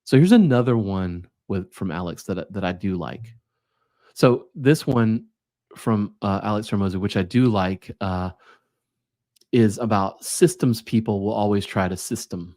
So here's another one from Alex that I do like. So this one from Alex Ramosi, which I do like, is about systems people will always try to system.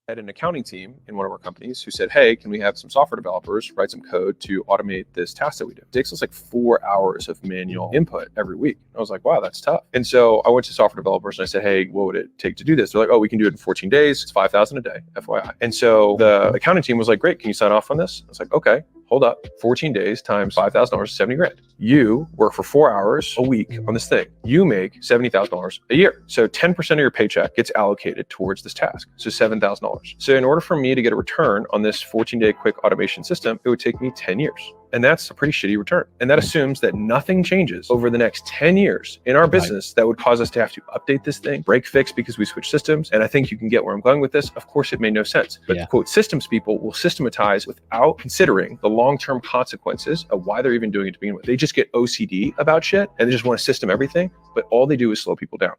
Had an accounting team in one of our companies who said, hey, can we have some software developers write some code to automate this task that we do? It takes us like 4 hours of manual input every week. I was like, wow, that's tough. And so I went to software developers and I said, hey, what would it take to do this? They're like, oh, we can do it in 14 days. It's 5,000 a day, FYI. And so the accounting team was like, great, can you sign off on this? I was like, okay, hold up. 14 days times $5,000, 70 grand. You work for 4 hours a week on this thing. You make $70,000 a year. So 10% of your paycheck gets allocated towards this task. So $7,000. So in order for me to get a return on this 14-day quick automation system, it would take me 10 years. And that's a pretty shitty return. And that assumes that nothing changes over the next 10 years in our business that would cause us to have to update this thing, break fix because we switch systems. And I think you can get where I'm going with this. Of course, it made no sense. But the quote, systems people will systematize without considering the long-term consequences of why they're even doing it to begin with. They just get OCD about shit and they just want to system everything. But all they do is slow people down.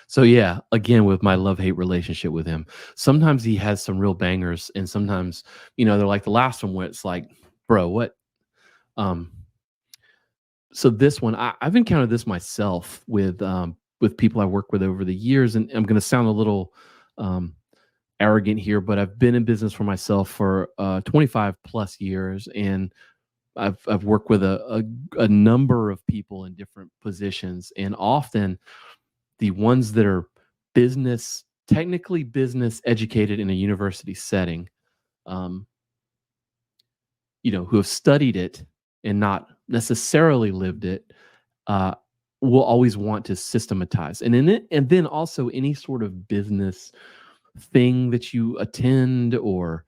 So yeah, again, with my love-hate relationship with him, sometimes he has some real bangers, and sometimes, they're like the last one where it's like, bro, what? So this one, I've encountered this myself with people I work with over the years, and I'm going to sound a little arrogant here, but I've been in business for myself for 25 plus years, and I've worked with a number of people in different positions, and often the ones that are technically business educated in a university setting, who have studied it and not necessarily lived it, will always want to systematize. And then also any sort of business thing that you attend or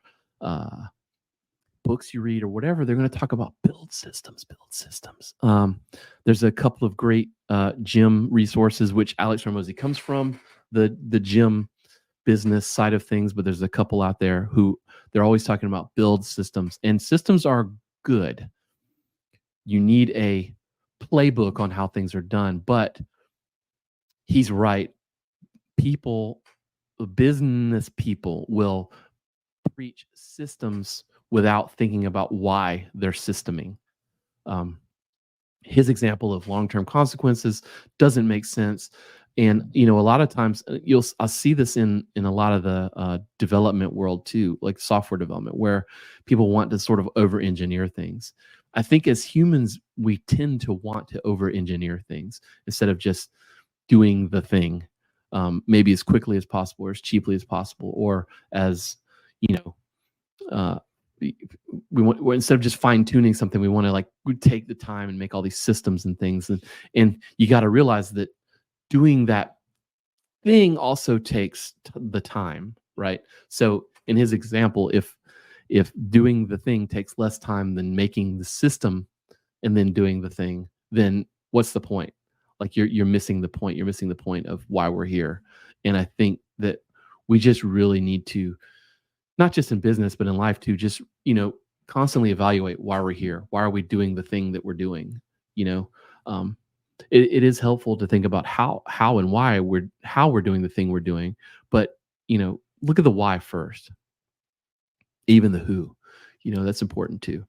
books you read or whatever, they're going to talk about build systems. There's a couple of great gym resources, which Alex Ramosi comes from, the gym business side of things, but there's a couple out there who they're always talking about build systems, and systems are good. You need a playbook on how things are done, but he's right. Business people will preach systems without thinking about why they're systeming. His example of long-term consequences doesn't make sense. And, a lot of times I'll see this in a lot of the development world too, like software development, where people want to sort of over-engineer things. I think as humans, we tend to want to over-engineer things instead of just doing the thing, maybe as quickly as possible or as cheaply as possible, or as, we want, instead of just fine tuning something, we want to we take the time and make all these systems and things. And you got to realize that doing that thing also takes the time, right? So in his example, if doing the thing takes less time than making the system and then doing the thing, then what's the point? Like you're missing the point. You're missing the point of why we're here. And I think that we just really need to, not just in business, but in life too, just, constantly evaluate why we're here. Why are we doing the thing that we're doing? It is helpful to think about how and why we're doing the thing we're doing. But, look at the why first, even the who, that's important too.